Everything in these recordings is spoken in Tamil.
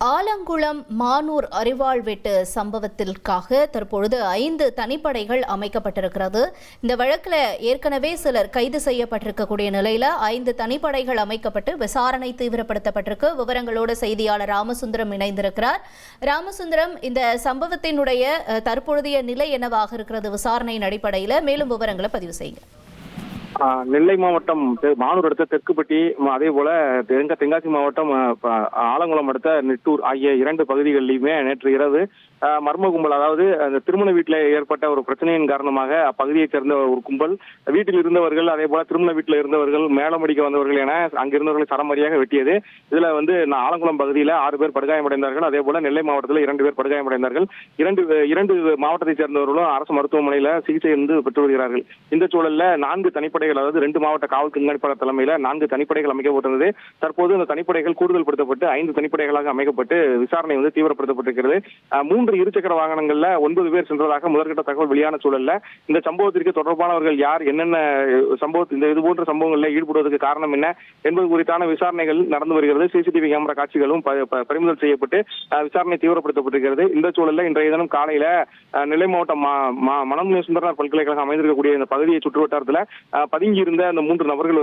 ஆலங்குளம் மானூர் அரிவாள் வெட்டு சம்பவத்திற்காக தற்பொழுது 5 தனிப்படைகள் அமைக்கப்பட்டிருக்கிறது. இந்த வழக்கில் ஏற்கனவே சிலர் கைது செய்யப்பட்டிருக்கக்கூடிய நிலையில் 5 தனிப்படைகள் அமைக்கப்பட்டு விசாரணை தீவிரப்படுத்தப்பட்டிருக்கு. விவரங்களோடு செய்தியாளர் ராமசுந்தரம் இணைந்திருக்கிறார். ராமசுந்தரம், இந்த சம்பவத்தினுடைய தற்பொழுதைய நிலை என்னவாக இருக்கிறது விசாரணையின் அடிப்படையில்? மேலும் விவரங்களை பதிவு செய்யுங்க. நெல்லை மாவட்டம் மானூர் அடுத்த தெற்குப்பட்டி, அதே போல தென்காசி மாவட்டம் ஆலங்குளம் அடுத்த நெட்டூர் ஆகிய 2 பகுதிகளிலுமே நேற்று இரவு மர்ம கும்பல், அதாவது அந்த திருமண வீட்டில் ஏற்பட்ட ஒரு பிரச்சனையின் காரணமாக அப்பகுதியைச் சேர்ந்த ஒரு கும்பல் வீட்டில் இருந்தவர்கள், அதே போல திருமண வீட்டில் இருந்தவர்கள், மேளமடிக்க வந்தவர்கள் என அங்கிருந்தவர்களை சரமாரியாக வெட்டியது. இதுல ஆலங்குளம் பகுதியில் 6 பேர் படுகாயமடைந்தார்கள். அதே போல நெல்லை மாவட்டத்தில் 2 பேர் படுகாயமடைந்தார்கள். இரண்டு மாவட்டத்தைச் சேர்ந்தவர்களும் அரசு மருத்துவமனையில சிகிச்சை பெற்று வருகிறார்கள். இந்த சூழல்ல 4 தனிப்படைகள், அதாவது 2 மாவட்ட காவல் கண்காணிப்பாளர் தலைமையில 4 தனிப்படைகள் அமைக்கப்பட்டிருந்தது. தற்போது இந்த தனிப்படைகள் கூடுதல் படுத்தப்பட்டு 5 தனிப்படைகளாக அமைக்கப்பட்டு விசாரணை தீவிரப்படுத்தப்பட்டிருக்கிறது. 3 இருசக்கர வாகனங்கள்ல 9 பேர் சென்றதாக முதற்கட்ட தகவல் வெளியான சூழல்ல இந்த சம்பவத்திற்கு தொடர்பானவர்கள் யார், என்னென்ன இது போன்ற சம்பவங்களில் ஈடுபடுவதற்கு காரணம் என்ன என்பது குறித்தான விசாரணைகள் நடந்து வருகிறது. சிசிடிவி கேமரா காட்சிகளும் பறிமுதல் செய்யப்பட்டு விசாரணை தீவிரப்படுத்தப்பட்டிருக்கிறது. இந்த சூழல்ல இன்றைய தினம் காலையில நெல்லை மாவட்டம் மனோன்மணியம் சுந்தரனார் பல்கலைக்கழகம் அமைந்திருக்கக்கூடிய இந்த பகுதியை சுற்றுவட்டாரத்தில் பதுங்கி இருந்த அந்த 3 நபர்கள்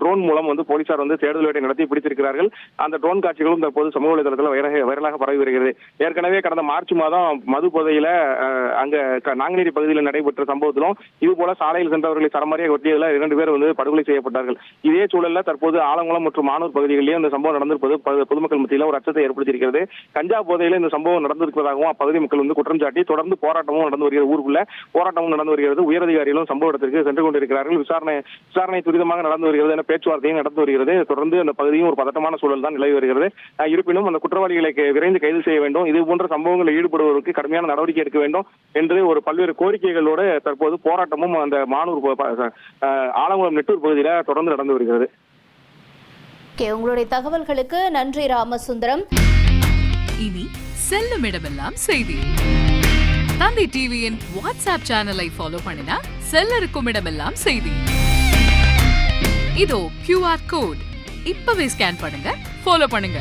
ட்ரோன் மூலம் போலீசார் தேடுதல் வேட்டை நடத்தி பிடித்திருக்கிறார்கள். அந்த ட்ரோன் காட்சிகளும் தற்போது சமூக வலைதளத்தில் வைரலாக பரவி வருகிறது. ஏற்கனவே கடந்த மார்ச் மாதம் மது போதையில அங்க நாங்குநேரி பகுதியில் நடைபெற்ற சம்பவத்திலும் இது போல சாலையில் சென்றவர்களை சரமாரியாக வெட்டியதில் 2 பேர் படுகொலை செய்யப்பட்டார்கள். இதே சூழல்ல தற்போது ஆலங்குளம் மற்றும் மானூர் பகுதிகளிலேயே இந்த சம்பவம் நடந்திருப்பது பொதுமக்கள் மத்தியில் ஒரு அச்சத்தை ஏற்படுத்தியிருக்கிறது. கஞ்சா போதையில இந்த சம்பவம் நடந்திருப்பதாகவும் அப்பகுதி மக்கள் குற்றம் சாட்டி தொடர்ந்து போராட்டமும் நடந்து வருகிறது. ஊருக்குள்ள போராட்டமும் நடந்து வருகிறது. உயரதிகாரிகளும் சம்பவ இடத்திற்கு சென்று கொண்டிருக்கிறார்கள். விசாரணை துரிதமாக நடந்து வருகிறது என பேச்சுவார்த்தையும் நடந்து வருகிறது. தொடர்ந்து அந்த பகுதியும் ஒரு பதட்டமான சூழல் தான் நிலவி வருகிறது. இருப்பினும் அந்த குற்றவாளிகளை விரைந்து கைது செய்ய வேண்டும், இது போன்ற சம்பவங்களில் ஈடுபடுவதற்கு கடுமையான நடவடிக்கை எடுக்க வேண்டும் என்று பல்வேறு கோரிக்கைகளோடு தற்போது போராட்டமும் அந்த மானூர் ஆலங்குளம் நெட்டூர் பகுதியில் தொடர்ந்து நடந்து வருகிறது. உங்களுடைய தகவல்களுக்கு நன்றி ராமசுந்தரம். இனி செல்லும் இடமெல்லாம் செய்தி. தந்தி டிவியின் வாட்ஸ்அப் சேனலை ஃபாலோ பண்ணினா செல்ல இருக்கும் இடமெல்லாம் செய்தி. இதோ QR கோட் இப்பவே ஸ்கேன் பண்ணுங்க, ஃபாலோ பண்ணுங்க.